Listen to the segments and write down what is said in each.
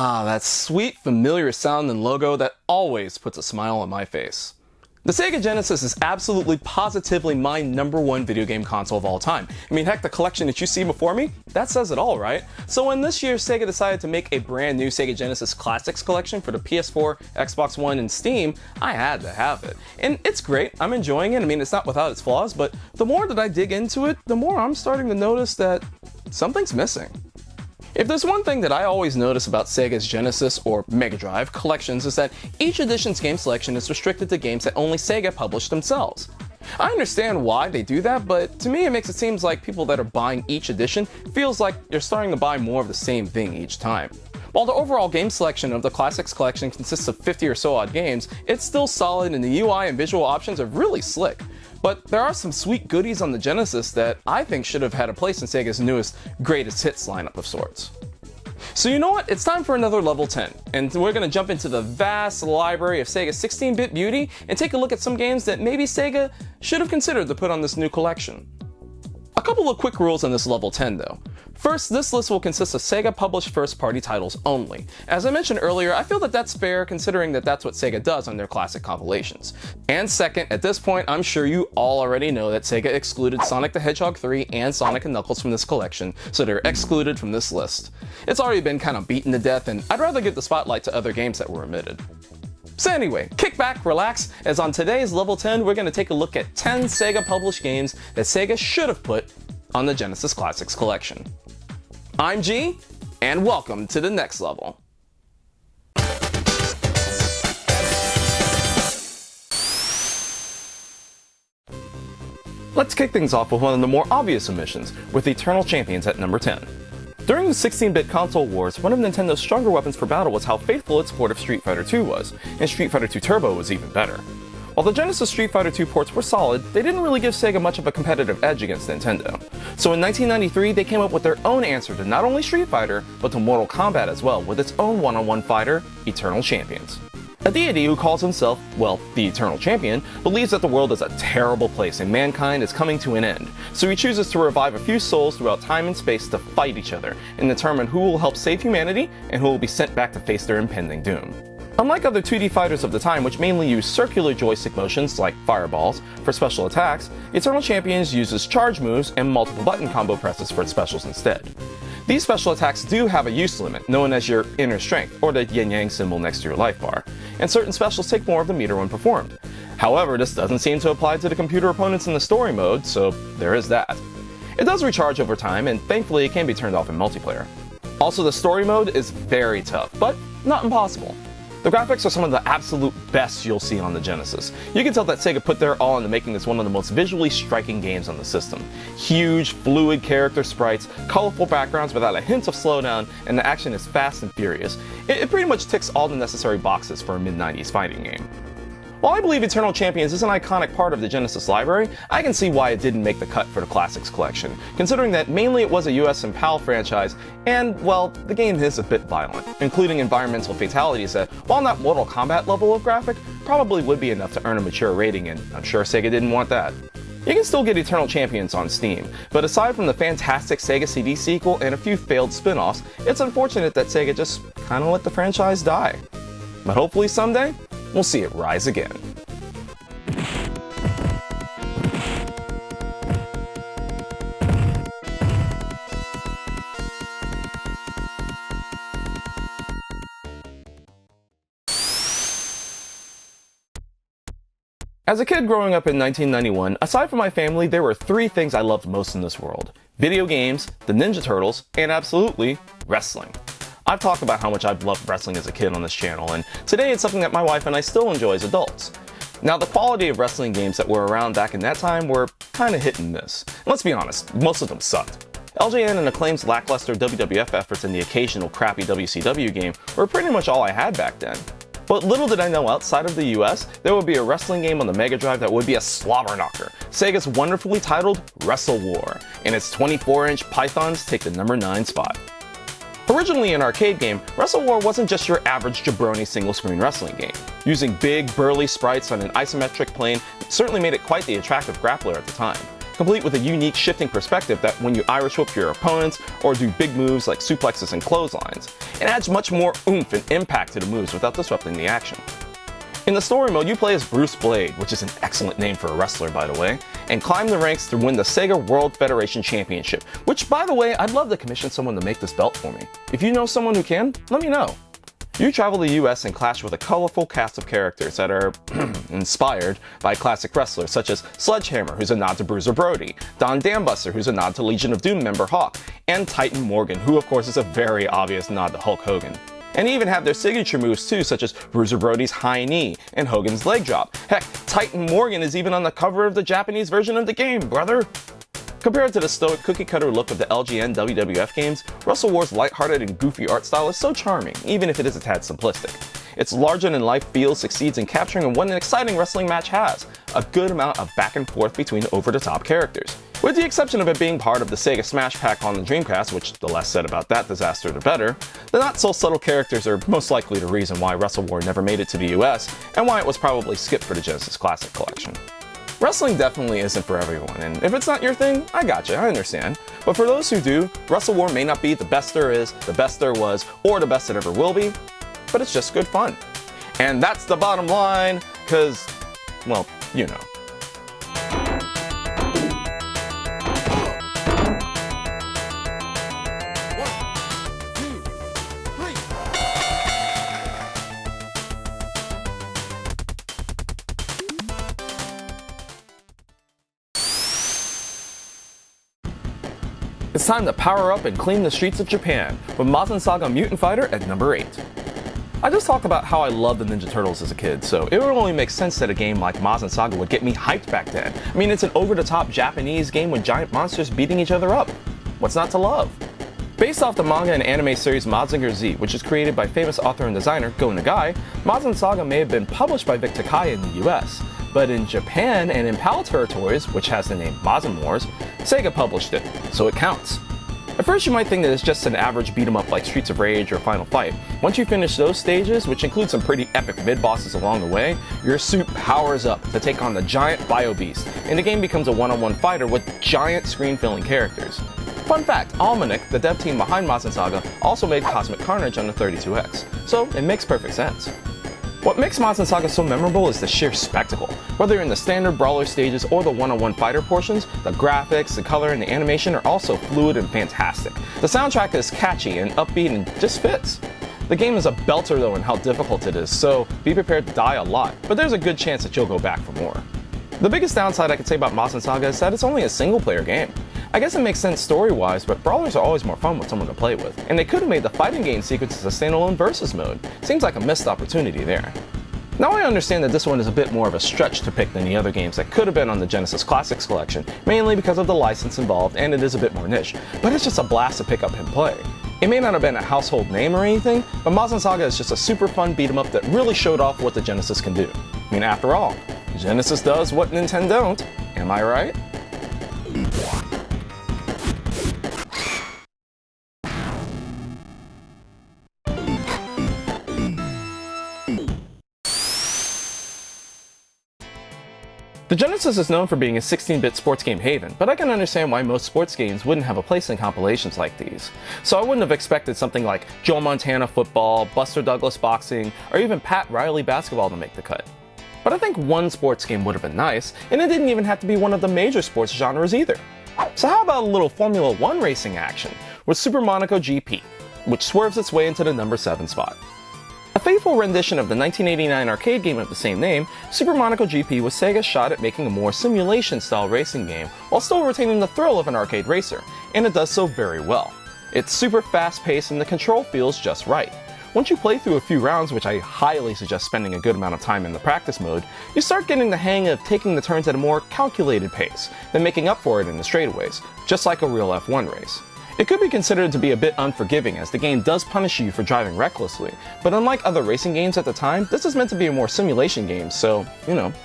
Ah, that sweet, familiar sound and logo that always puts a smile on my face. The Sega Genesis is absolutely positively my #1 video game console of all time. I mean, heck, the collection that you see before me, that says it all, right? So when this year Sega decided to make a brand new Sega Genesis Classics Collection for the PS4, Xbox One, and Steam, I had to have it. And it's great, I'm enjoying it. I mean, it's not without its flaws, but the more that I dig into it, the more I'm starting to notice that something's missing. If there's one thing that I always notice about Sega's Genesis or Mega Drive collections is that each edition's game selection is restricted to games that only Sega published themselves. I understand why they do that, but to me it makes it seem like people that are buying each edition feels like you're starting to buy more of the same thing each time. While the overall game selection of the Classics Collection consists of 50 or so odd games, it's still solid and the UI and visual options are really slick. But there are some sweet goodies on the Genesis that I think should have had a place in Sega's newest greatest hits lineup of sorts. So you know what? It's time for another level 10, and we're going to jump into the vast library of Sega's 16-bit beauty and take a look at some games that maybe Sega should have considered to put on this new collection. A couple of quick rules on this level 10 though. First, this list will consist of Sega published first-party titles only. As I mentioned earlier, I feel that that's fair considering that that's what Sega does on their classic compilations. And second, at this point, I'm sure you all already know that Sega excluded Sonic the Hedgehog 3 and Sonic & Knuckles from this collection, so they're excluded from this list. It's already been kind of beaten to death, and I'd rather give the spotlight to other games that were omitted. So anyway, kick back, relax, as on today's level 10, we're going to take a look at 10 Sega published games that Sega should have put on the Genesis Classics Collection. I'm G, and welcome to the next level. Let's kick things off with one of the more obvious omissions, with Eternal Champions at number 10. During the 16-bit console wars, one of Nintendo's stronger weapons for battle was how faithful its port of Street Fighter II was, and Street Fighter II Turbo was even better. While the Genesis Street Fighter II ports were solid, they didn't really give Sega much of a competitive edge against Nintendo. So in 1993, they came up with their own answer to not only Street Fighter, but to Mortal Kombat as well, with its own one-on-one fighter, Eternal Champions. A deity who calls himself, well, the Eternal Champion, believes that the world is a terrible place and mankind is coming to an end, so he chooses to revive a few souls throughout time and space to fight each other and determine who will help save humanity and who will be sent back to face their impending doom. Unlike other 2D fighters of the time, which mainly used circular joystick motions, like fireballs, for special attacks, Eternal Champions uses charge moves and multiple button combo presses for its specials instead. These special attacks do have a use limit, known as your inner strength, or the yin-yang symbol next to your life bar, and certain specials take more of the meter when performed. However, this doesn't seem to apply to the computer opponents in the story mode, so there is that. It does recharge over time, and thankfully it can be turned off in multiplayer. Also, the story mode is very tough, but not impossible. The graphics are some of the absolute best you'll see on the Genesis. You can tell that Sega put their all into making this one of the most visually striking games on the system. Huge, fluid character sprites, colorful backgrounds without a hint of slowdown, and the action is fast and furious. It pretty much ticks all the necessary boxes for a mid-90s fighting game. While I believe Eternal Champions is an iconic part of the Genesis library, I can see why it didn't make the cut for the Classics Collection, considering that mainly it was a US and PAL franchise, and, well, the game is a bit violent, including environmental fatalities that, while not Mortal Kombat level of graphic, probably would be enough to earn a mature rating, and I'm sure Sega didn't want that. You can still get Eternal Champions on Steam, but aside from the fantastic Sega CD sequel and a few failed spin-offs, it's unfortunate that Sega just kinda let the franchise die. But hopefully someday, we'll see it rise again. As a kid growing up in 1991, aside from my family, there were 3 things I loved most in this world: video games, the Ninja Turtles, and absolutely, wrestling. I've talked about how much I've loved wrestling as a kid on this channel, and today it's something that my wife and I still enjoy as adults. Now, the quality of wrestling games that were around back in that time were kinda hit and miss. And let's be honest, most of them sucked. LJN and Acclaim's lackluster WWF efforts and the occasional crappy WCW game were pretty much all I had back then. But little did I know, outside of the US, there would be a wrestling game on the Mega Drive that would be a slobber knocker, Sega's wonderfully titled Wrestle War, and its 24-inch pythons take the number 9 spot. Originally an arcade game, Wrestle War wasn't just your average jabroni single-screen wrestling game. Using big, burly sprites on an isometric plane certainly made it quite the attractive grappler at the time. complete with a unique shifting perspective that when you Irish whip your opponents or do big moves like suplexes and clotheslines, it adds much more oomph and impact to the moves without disrupting the action. In the story mode, you play as Bruce Blade, which is an excellent name for a wrestler by the way, and climb the ranks to win the Sega World Federation Championship, which by the way, I'd love to commission someone to make this belt for me. If you know someone who can, let me know. You travel the US and clash with a colorful cast of characters that are inspired by classic wrestlers such as Sledgehammer, who's a nod to Bruiser Brody, Don Dambuster, who's a nod to Legion of Doom member Hawk, and Titan Morgan, who of course is a very obvious nod to Hulk Hogan. And even have their signature moves too, such as Bruiser Brody's high knee and Hogan's leg drop. Heck, Titan Morgan is even on the cover of the Japanese version of the game, brother! Compared to the stoic cookie-cutter look of the LGN WWF games, Wrestle War's lighthearted and goofy art style is so charming, even if it is a tad simplistic. Its larger-than-life feel succeeds in capturing what an exciting wrestling match has, a good amount of back and forth between over-the-top characters. With the exception of it being part of the Sega Smash Pack on the Dreamcast, which the less said about that disaster the better, the not-so-subtle characters are most likely the reason why Wrestle War never made it to the US, and why it was probably skipped for the Genesis Classic Collection. Wrestling definitely isn't for everyone, and if it's not your thing, I gotcha, I understand. But for those who do, Wrestle War may not be the best there is, the best there was, or the best it ever will be, but it's just good fun. And that's the bottom line, cause, well, you know. It's time to power up and clean the streets of Japan with Mazin Saga Mutant Fighter at number 8. I just talked about how I loved the Ninja Turtles as a kid, so it would only make sense that a game like Mazin Saga would get me hyped back then. I mean, it's an over-the-top Japanese game with giant monsters beating each other up. What's not to love? Based off the manga and anime series Mazinger Z, which is created by famous author and designer Go Nagai, Mazin Saga may have been published by Vic Takai in the US, but in Japan and in PAL territories, which has the name Mazin Wars, Sega published it, so it counts. At first you might think that it's just an average beat 'em up like Streets of Rage or Final Fight. Once you finish those stages, which include some pretty epic mid-bosses along the way, your suit powers up to take on the giant Bio Beast, and the game becomes a one-on-one fighter with giant screen-filling characters. Fun fact, Almanac, the dev team behind Mazin Saga, also made Cosmic Carnage on the 32X, so it makes perfect sense. What makes Mazin Saga so memorable is the sheer spectacle. Whether you're in the standard brawler stages or the one-on-one fighter portions, the graphics, the color, and the animation are also fluid and fantastic. The soundtrack is catchy and upbeat and just fits. The game is a belter though in how difficult it is, so be prepared to die a lot, but there's a good chance that you'll go back for more. The biggest downside I could say about Mazin Saga is that it's only a single-player game. I guess it makes sense story-wise, but brawlers are always more fun with someone to play with, and they could have made the fighting game sequences a standalone versus mode. Seems like a missed opportunity there. Now I understand that this one is a bit more of a stretch to pick than the other games that could have been on the Genesis Classics Collection, mainly because of the license involved and it is a bit more niche, but it's just a blast to pick up and play. It may not have been a household name or anything, but Mazin Saga is just a super fun beat 'em up that really showed off what the Genesis can do. I mean, after all, Genesis does what Nintendo don't, am I right? The Genesis is known for being a 16-bit sports game haven, but I can understand why most sports games wouldn't have a place in compilations like these. So I wouldn't have expected something like Joe Montana football, Buster Douglas boxing, or even Pat Riley basketball to make the cut. But I think one sports game would have been nice, and it didn't even have to be one of the major sports genres either. So how about a little Formula 1 racing action with Super Monaco GP, which swerves its way into the number 7 spot. A faithful rendition of the 1989 arcade game of the same name, Super Monaco GP was Sega's shot at making a more simulation-style racing game while still retaining the thrill of an arcade racer, and it does so very well. It's super fast-paced and the control feels just right. Once you play through a few rounds, which I highly suggest spending a good amount of time in the practice mode, you start getting the hang of taking the turns at a more calculated pace, then making up for it in the straightaways, just like a real F1 race. It could be considered to be a bit unforgiving as the game does punish you for driving recklessly, but unlike other racing games at the time, this is meant to be a more simulation game, so,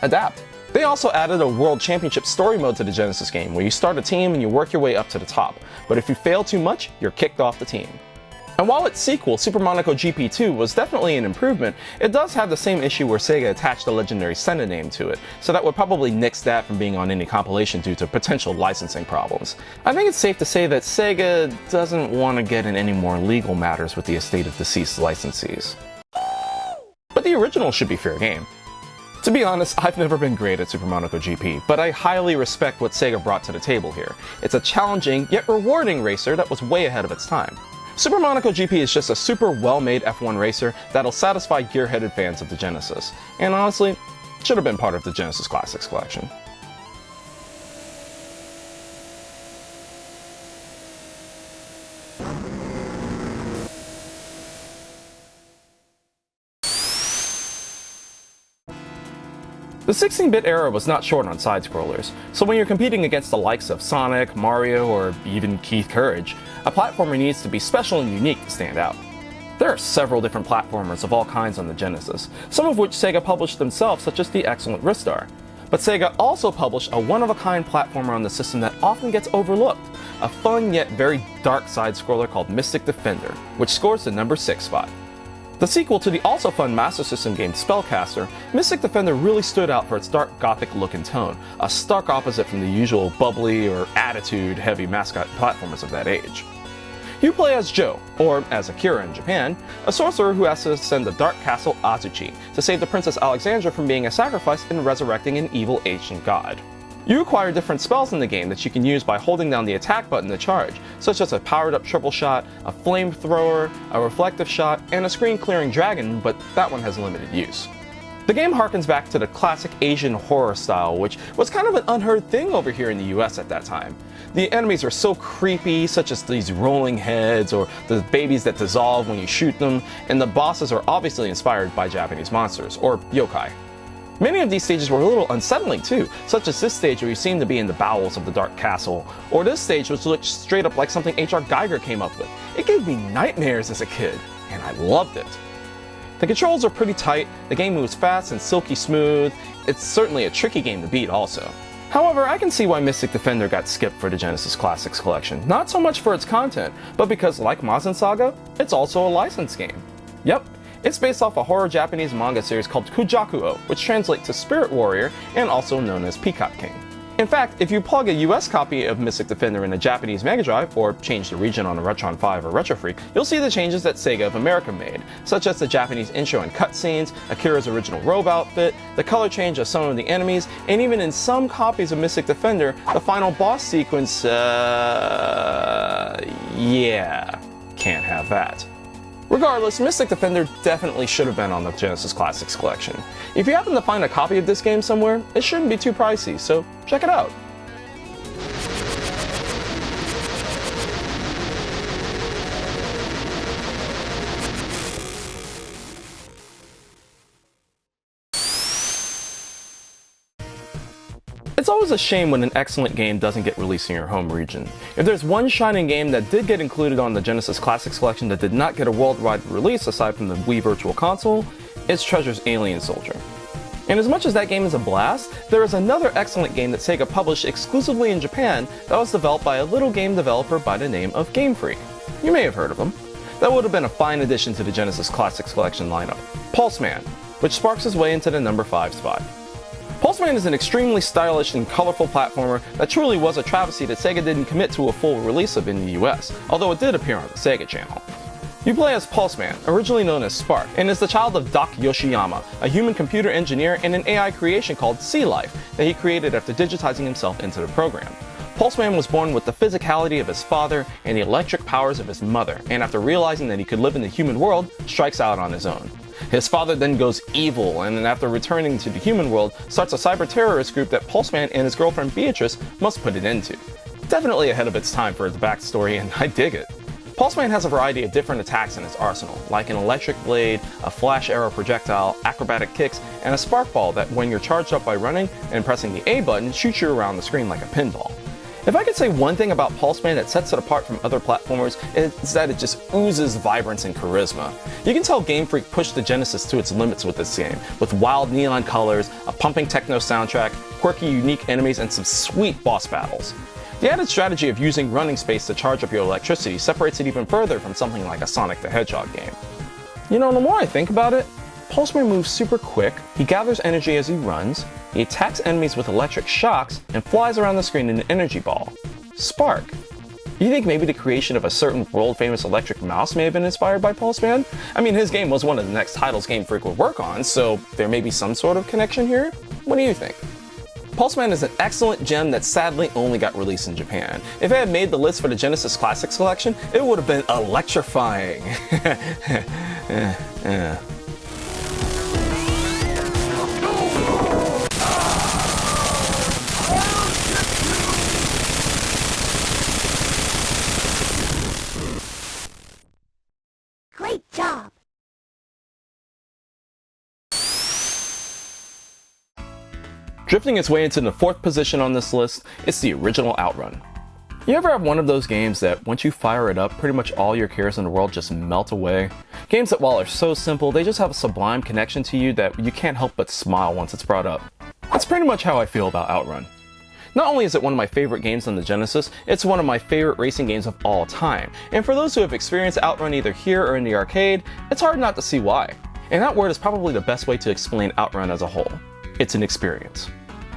adapt. They also added a World Championship story mode to the Genesis game, where you start a team and you work your way up to the top, but if you fail too much, you're kicked off the team. And while its sequel, Super Monaco GP 2, was definitely an improvement, it does have the same issue where Sega attached the legendary Senna name to it, so that would probably nix that from being on any compilation due to potential licensing problems. I think it's safe to say that Sega doesn't want to get in any more legal matters with the estate of deceased licensees. But the original should be fair game. To be honest, I've never been great at Super Monaco GP, but I highly respect what Sega brought to the table here. It's a challenging, yet rewarding racer that was way ahead of its time. Super Monaco GP is just a super well-made F1 racer that'll satisfy gear-headed fans of the Genesis, and honestly, should have been part of the Genesis Classics Collection. The 16-bit era was not short on side-scrollers, so when you're competing against the likes of Sonic, Mario, or even Keith Courage, a platformer needs to be special and unique to stand out. There are several different platformers of all kinds on the Genesis, some of which Sega published themselves, such as the excellent Ristar. But Sega also published a one-of-a-kind platformer on the system that often gets overlooked, a fun yet very dark side-scroller called Mystic Defender, which scores the number 6 spot. The sequel to the also fun Master System game Spellcaster, Mystic Defender really stood out for its dark gothic look and tone, a stark opposite from the usual bubbly or attitude-heavy mascot platformers of that age. You play as Joe, or as Akira in Japan, a sorcerer who has to ascend the dark castle Azuchi to save the Princess Alexandra from being a sacrifice and resurrecting an evil ancient god. You acquire different spells in the game that you can use by holding down the attack button to charge, such as a powered-up triple shot, a flamethrower, a reflective shot, and a screen-clearing dragon, but that one has limited use. The game harkens back to the classic Asian horror style, which was kind of an unheard thing over here in the US at that time. The enemies are so creepy, such as these rolling heads or the babies that dissolve when you shoot them, and the bosses are obviously inspired by Japanese monsters, or yokai. Many of these stages were a little unsettling too, such as this stage where you seem to be in the bowels of the Dark Castle, or this stage which looked straight up like something H.R. Geiger came up with. It gave me nightmares as a kid, and I loved it. The controls are pretty tight, the game moves fast and silky smooth. It's certainly a tricky game to beat also. However, I can see why Mystic Defender got skipped for the Genesis Classics Collection, not so much for its content, but because like Mazen Saga, it's also a licensed game. Yep. It's based off a horror Japanese manga series called Kujaku-o, which translates to Spirit Warrior and also known as Peacock King. In fact, if you plug a US copy of Mystic Defender in a Japanese Mega Drive, or change the region on a Retron 5 or Retro Freak, you'll see the changes that Sega of America made, such as the Japanese intro and cutscenes, Akira's original robe outfit, the color change of some of the enemies, and even in some copies of Mystic Defender, the final boss sequence, yeah, can't have that. Regardless, Mystic Defender definitely should have been on the Genesis Classics Collection. If you happen to find a copy of this game somewhere, it shouldn't be too pricey, so check it out. It's always a shame when an excellent game doesn't get released in your home region. If there's one shining game that did get included on the Genesis Classics Collection that did not get a worldwide release aside from the Wii Virtual Console, it's Treasure's Alien Soldier. And as much as that game is a blast, there is another excellent game that Sega published exclusively in Japan that was developed by a little game developer by the name of Game Freak. You may have heard of them. That would have been a fine addition to the Genesis Classics Collection lineup. Pulseman, which sparks his way into the number 5 spot. Pulseman is an extremely stylish and colorful platformer that truly was a travesty that Sega didn't commit to a full release of in the US, although it did appear on the Sega channel. You play as Pulseman, originally known as Spark, and is the child of Doc Yoshiyama, a human computer engineer and an AI creation called Sea Life that he created after digitizing himself into the program. Pulseman was born with the physicality of his father and the electric powers of his mother, and after realizing that he could live in the human world, strikes out on his own. His father then goes evil, and after returning to the human world, starts a cyber-terrorist group that Pulseman and his girlfriend Beatrice must put it into. Definitely ahead of its time for its backstory, and I dig it. Pulseman has a variety of different attacks in its arsenal, like an electric blade, a flash arrow projectile, acrobatic kicks, and a spark ball that when you're charged up by running and pressing the A button, shoots you around the screen like a pinball. If I could say one thing about Pulseman that sets it apart from other platformers, it's that it just oozes vibrance and charisma. You can tell Game Freak pushed the Genesis to its limits with this game, with wild neon colors, a pumping techno soundtrack, quirky unique enemies, and some sweet boss battles. The added strategy of using running space to charge up your electricity separates it even further from something like a Sonic the Hedgehog game. You know, the more I think about it, Pulseman moves super quick, he gathers energy as he runs, he attacks enemies with electric shocks, and flies around the screen in an energy ball. Spark. You think maybe the creation of a certain world-famous electric mouse may have been inspired by Pulseman? I mean, his game was one of the next titles Game Freak would work on, so there may be some sort of connection here? What do you think? Pulseman is an excellent gem that sadly only got released in Japan. If it had made the list for the Genesis Classics Collection, it would have been electrifying. Great job! Drifting its way into the 4th position on this list, it's the original Outrun. You ever have one of those games that once you fire it up, pretty much all your cares in the world just melt away? Games that while are so simple, they just have a sublime connection to you that you can't help but smile once it's brought up. That's pretty much how I feel about Outrun. Not only is it one of my favorite games on the Genesis, it's one of my favorite racing games of all time. And for those who have experienced Outrun either here or in the arcade, it's hard not to see why. And that word is probably the best way to explain Outrun as a whole. It's an experience.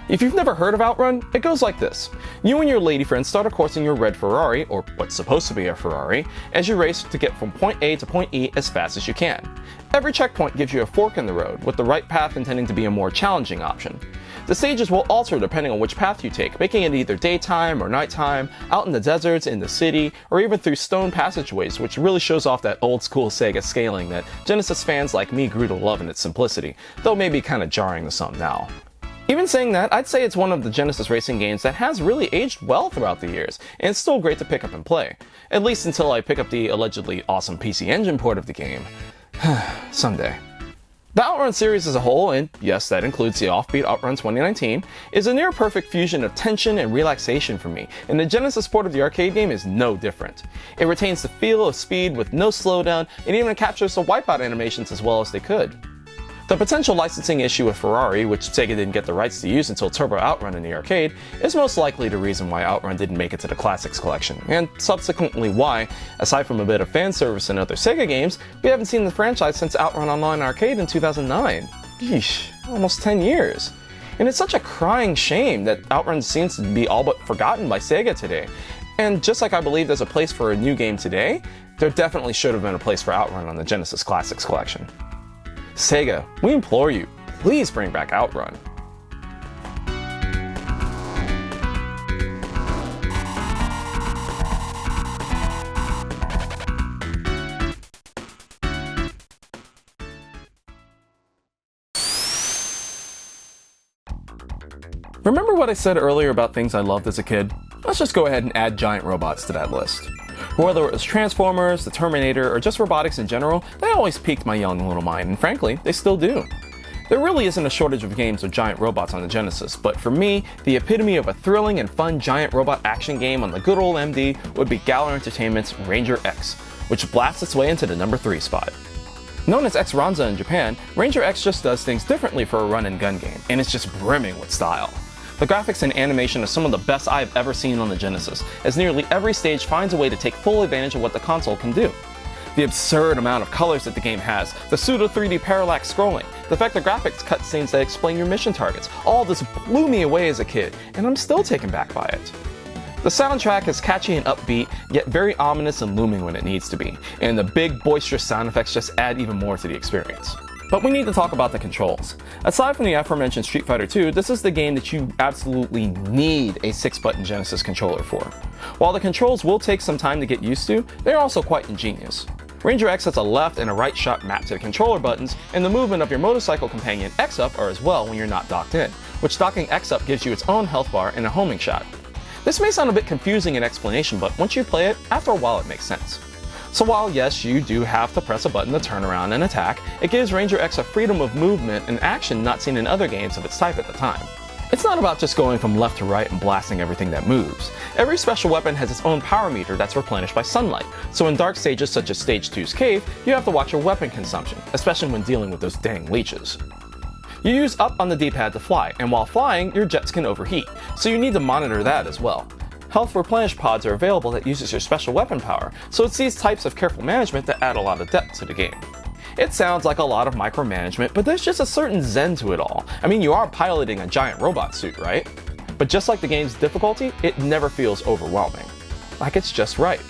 If you've never heard of Outrun, it goes like this. You and your lady friend start a course in your red Ferrari, or what's supposed to be a Ferrari, as you race to get from point A to point E as fast as you can. Every checkpoint gives you a fork in the road, with the right path intending to be a more challenging option. The stages will alter depending on which path you take, making it either daytime or nighttime, out in the deserts, in the city, or even through stone passageways, which really shows off that old school Sega scaling that Genesis fans like me grew to love in its simplicity, though maybe kinda jarring to some now. Even saying that, I'd say it's one of the Genesis racing games that has really aged well throughout the years, and it's still great to pick up and play. At least until I pick up the allegedly awesome PC Engine port of the game. Someday. The Outrun series as a whole, and yes, that includes the offbeat Outrun 2019, is a near-perfect fusion of tension and relaxation for me, and the Genesis port of the arcade game is no different. It retains the feel of speed with no slowdown, and even captures the wipeout animations as well as they could. The potential licensing issue with Ferrari, which Sega didn't get the rights to use until Turbo Outrun in the arcade, is most likely the reason why Outrun didn't make it to the Classics Collection, and subsequently why, aside from a bit of fan service in other Sega games, we haven't seen the franchise since Outrun Online Arcade in 2009. Yeesh, almost 10 years. And it's such a crying shame that Outrun seems to be all but forgotten by Sega today. And just like I believe there's a place for a new game today, there definitely should have been a place for Outrun on the Genesis Classics Collection. Sega, we implore you, please bring back Outrun. Remember what I said earlier about things I loved as a kid? Let's just go ahead and add giant robots to that list. Whether it was Transformers, the Terminator, or just robotics in general, they always piqued my young little mind, and frankly, they still do. There really isn't a shortage of games with giant robots on the Genesis, but for me, the epitome of a thrilling and fun giant robot action game on the good old MD would be Galler Entertainment's Ranger X, which blasts its way into the number 3 spot. Known as X-Ranza in Japan, Ranger X just does things differently for a run-and-gun game, and it's just brimming with style. The graphics and animation are some of the best I've ever seen on the Genesis, as nearly every stage finds a way to take full advantage of what the console can do. The absurd amount of colors that the game has, the pseudo 3D parallax scrolling, the fact the graphics cutscenes that explain your mission targets, all this blew me away as a kid, and I'm still taken back by it. The soundtrack is catchy and upbeat, yet very ominous and looming when it needs to be, and the big boisterous sound effects just add even more to the experience. But we need to talk about the controls. Aside from the aforementioned Street Fighter 2, this is the game that you absolutely need a 6-button Genesis controller for. While the controls will take some time to get used to, they're also quite ingenious. Ranger X has a left and a right shot mapped to the controller buttons, and the movement of your motorcycle companion X up are as well when you're not docked in, which docking X up gives you its own health bar and a homing shot. This may sound a bit confusing in explanation, but once you play it, after a while it makes sense. So while yes, you do have to press a button to turn around and attack, it gives Ranger X a freedom of movement and action not seen in other games of its type at the time. It's not about just going from left to right and blasting everything that moves. Every special weapon has its own power meter that's replenished by sunlight, so in dark stages such as Stage 2's Cave, you have to watch your weapon consumption, especially when dealing with those dang leeches. You use up on the D-pad to fly, and while flying, your jets can overheat, so you need to monitor that as well. health replenish pods are available that uses your special weapon power, so it's these types of careful management that add a lot of depth to the game. It sounds like a lot of micromanagement, but there's just a certain zen to it all. I mean, you are piloting a giant robot suit, right? But just like the game's difficulty, it never feels overwhelming. Like it's just right.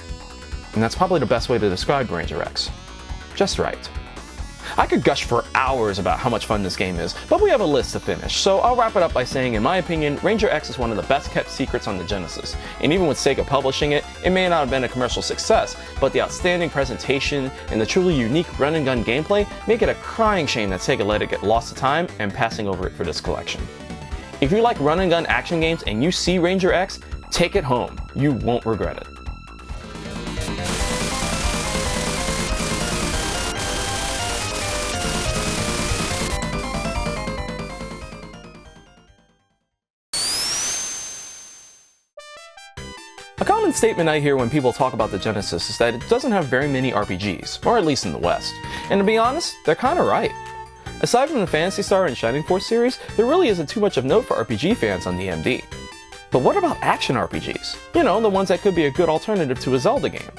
And that's probably the best way to describe Ranger X. Just right. I could gush for hours about how much fun this game is, but we have a list to finish, so I'll wrap it up by saying, in my opinion, Ranger X is one of the best kept secrets on the Genesis. And even with Sega publishing it, it may not have been a commercial success, but the outstanding presentation and the truly unique run and gun gameplay make it a crying shame that Sega let it get lost to time and passing over it for this collection. If you like run and gun action games and you see Ranger X, take it home. You won't regret it. A common statement I hear when people talk about the Genesis is that it doesn't have very many RPGs, or at least in the West. And to be honest, they're kinda right. Aside from the Phantasy Star and Shining Force series, there really isn't too much of note for RPG fans on the MD. But what about action RPGs? You know, the ones that could be a good alternative to a Zelda game.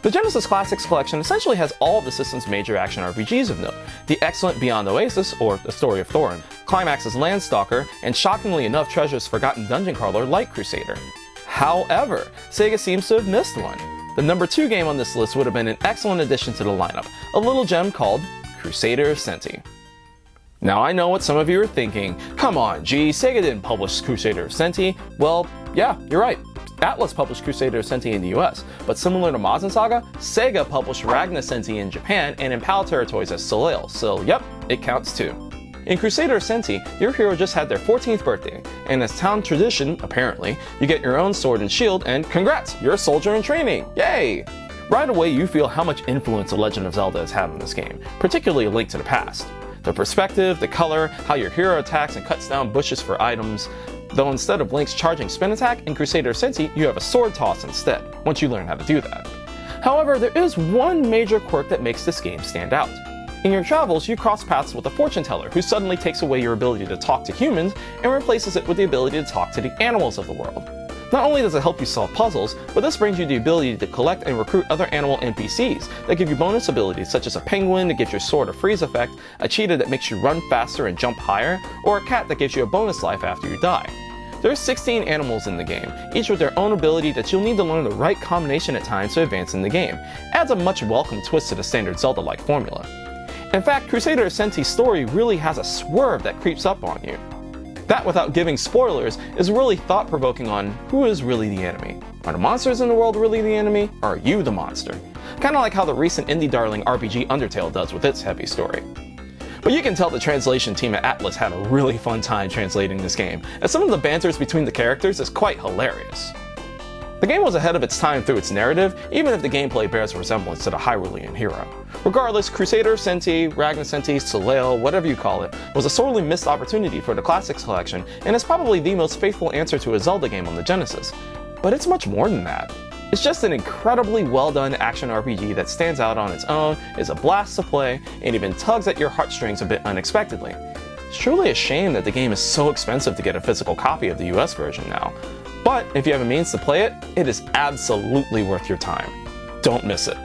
The Genesis Classics Collection essentially has all of the system's major action RPGs of note: the excellent Beyond Oasis, or The Story of Thorin, Climax's Landstalker, and shockingly enough Treasure's forgotten dungeon crawler like Crusader. However, Sega seems to have missed one. The number 2 game on this list would have been an excellent addition to the lineup, a little gem called Crusader of Senti. Now I know what some of you are thinking, come on, gee, Sega didn't publish Crusader of Senti. Well, yeah, you're right. Atlas published Crusader of Senti in the US, but similar to Mazin Saga, Sega published Ragna Senti in Japan and in PAL territories as Soleil, so yep, it counts too. In Crusader of Senti, your hero just had their 14th birthday, and as town tradition, apparently, you get your own sword and shield, and congrats, you're a soldier in training, yay! Right away you feel how much influence The Legend of Zelda has had on this game, particularly A Link to the Past. The perspective, the color, how your hero attacks and cuts down bushes for items, though instead of Link's charging spin attack in Crusader of Senti, you have a sword toss instead, once you learn how to do that. However, there is one major quirk that makes this game stand out. In your travels, you cross paths with a fortune teller who suddenly takes away your ability to talk to humans and replaces it with the ability to talk to the animals of the world. Not only does it help you solve puzzles, but this brings you the ability to collect and recruit other animal NPCs that give you bonus abilities such as a penguin that gives your sword a freeze effect, a cheetah that makes you run faster and jump higher, or a cat that gives you a bonus life after you die. There are 16 animals in the game, each with their own ability that you'll need to learn the right combination at times to advance in the game. Adds a much welcome twist to the standard Zelda-like formula. In fact, Crusader of Senti's story really has a swerve that creeps up on you. That, without giving spoilers, is really thought-provoking on who is really the enemy. Are the monsters in the world really the enemy, or are you the monster? Kinda like how the recent indie darling RPG Undertale does with its heavy story. But you can tell the translation team at Atlas had a really fun time translating this game, as some of the banters between the characters is quite hilarious. The game was ahead of its time through its narrative, even if the gameplay bears a resemblance to the Hyrulean hero. Regardless, Crusader of Senti, Ragna Senti, Soleil, whatever you call it, was a sorely missed opportunity for the Classics Collection, and is probably the most faithful answer to a Zelda game on the Genesis. But it's much more than that. It's just an incredibly well done action RPG that stands out on its own, is a blast to play, and even tugs at your heartstrings a bit unexpectedly. It's truly a shame that the game is so expensive to get a physical copy of the US version now. But if you have a means to play it, it is absolutely worth your time. Don't miss it.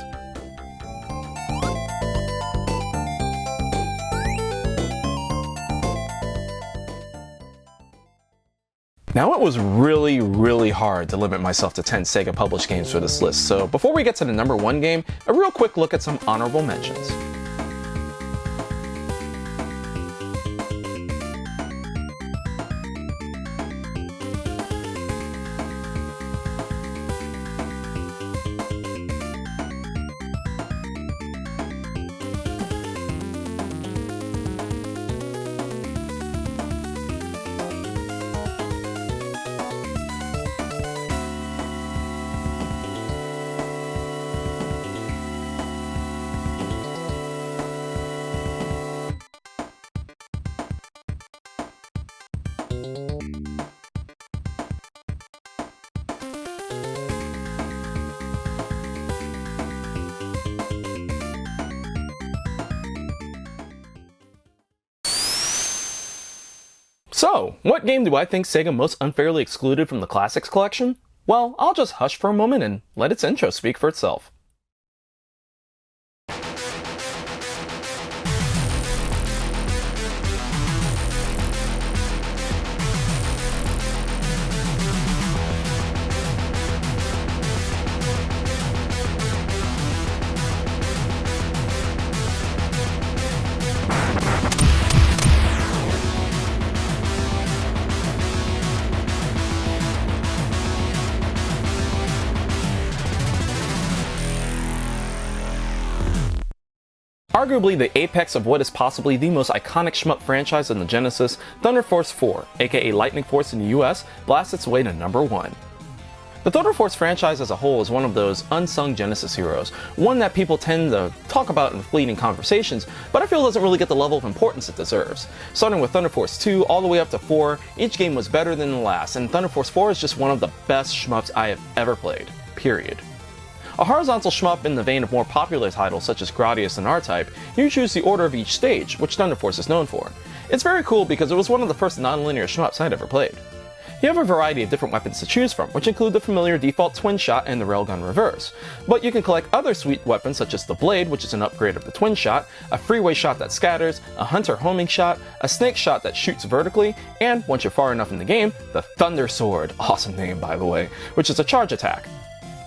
Now, it was really hard to limit myself to 10 Sega published games for this list, so before we get to the number 1 game, a real quick look at some honorable mentions. So, what game do I think Sega most unfairly excluded from the Classics Collection? Well, I'll just hush for a moment and let its intro speak for itself. Arguably the apex of what is possibly the most iconic shmup franchise in the Genesis, Thunder Force 4, aka Lightning Force in the US, blasts its way to number 1. The Thunder Force franchise as a whole is one of those unsung Genesis heroes, one that people tend to talk about in fleeting conversations, but I feel doesn't really get the level of importance it deserves. Starting with Thunder Force 2 all the way up to 4, each game was better than the last, and Thunder Force 4 is just one of the best shmups I have ever played. Period. A horizontal shmup in the vein of more popular titles such as Gradius and R-Type, you choose the order of each stage, which Thunder Force is known for. It's very cool because it was one of the first non-linear shmups I'd ever played. You have a variety of different weapons to choose from, which include the familiar default twin shot and the railgun reverse. But you can collect other sweet weapons such as the blade, which is an upgrade of the twin shot, a freeway shot that scatters, a hunter homing shot, a snake shot that shoots vertically, and once you're far enough in the game, the Thunder Sword, awesome name by the way, which is a charge attack.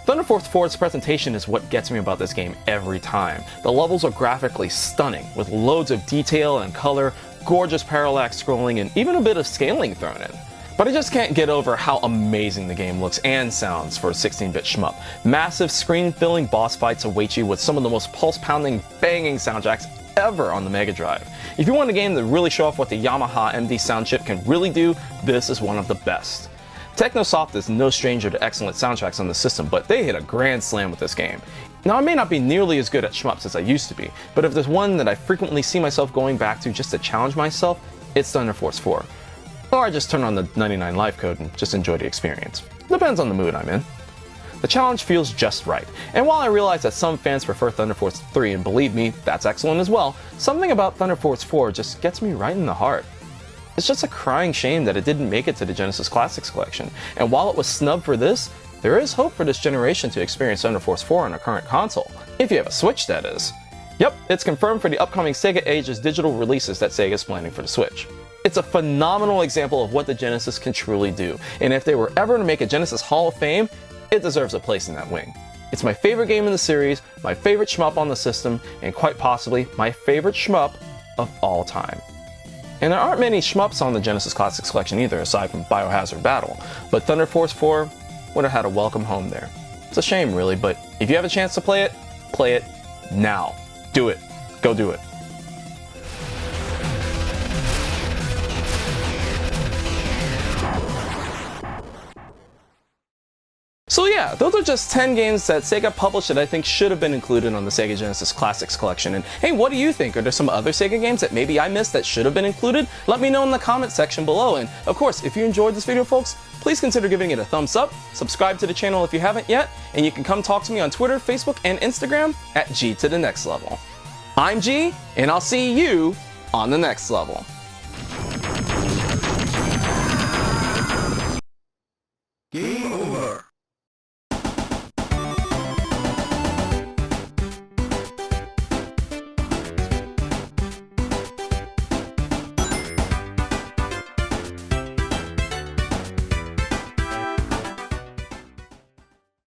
Thunder Force 4's presentation is what gets me about this game every time. The levels are graphically stunning, with loads of detail and color, gorgeous parallax scrolling, and even a bit of scaling thrown in. But I just can't get over how amazing the game looks and sounds for a 16-bit shmup. Massive screen-filling boss fights await you with some of the most pulse-pounding, banging soundtracks ever on the Mega Drive. If you want a game to really show off what the Yamaha MD sound chip can really do, this is one of the best. Technosoft is no stranger to excellent soundtracks on the system, but they hit a grand slam with this game. Now I may not be nearly as good at shmups as I used to be, but if there's one that I frequently see myself going back to just to challenge myself, it's Thunder Force 4. Or I just turn on the 99 life code and just enjoy the experience. Depends on the mood I'm in. The challenge feels just right, and while I realize that some fans prefer Thunder Force 3, and believe me, that's excellent as well, something about Thunder Force 4 just gets me right in the heart. It's just a crying shame that it didn't make it to the Genesis Classics Collection, and while it was snubbed for this, there is hope for this generation to experience Thunder Force 4 on a current console. If you have a Switch, that is. Yep, it's confirmed for the upcoming Sega Ages digital releases that Sega is planning for the Switch. It's a phenomenal example of what the Genesis can truly do, and if they were ever to make a Genesis Hall of Fame, it deserves a place in that wing. It's my favorite game in the series, my favorite shmup on the system, and quite possibly my favorite shmup of all time. And there aren't many shmups on the Genesis Classics Collection either, aside from Biohazard Battle, but Thunder Force 4 would have had a welcome home there. It's a shame really, but if you have a chance to play it now. Do it. Go do it. So yeah, those are just 10 games that Sega published that I think should have been included on the Sega Genesis Classics Collection. And hey, what do you think? Are there some other Sega games that maybe I missed that should have been included? Let me know in the comment section below. And of course, if you enjoyed this video, folks, please consider giving it a thumbs up, subscribe to the channel if you haven't yet, and you can come talk to me on Twitter, Facebook, and Instagram at G to the Next Level. I'm G, and I'll see you on the next level.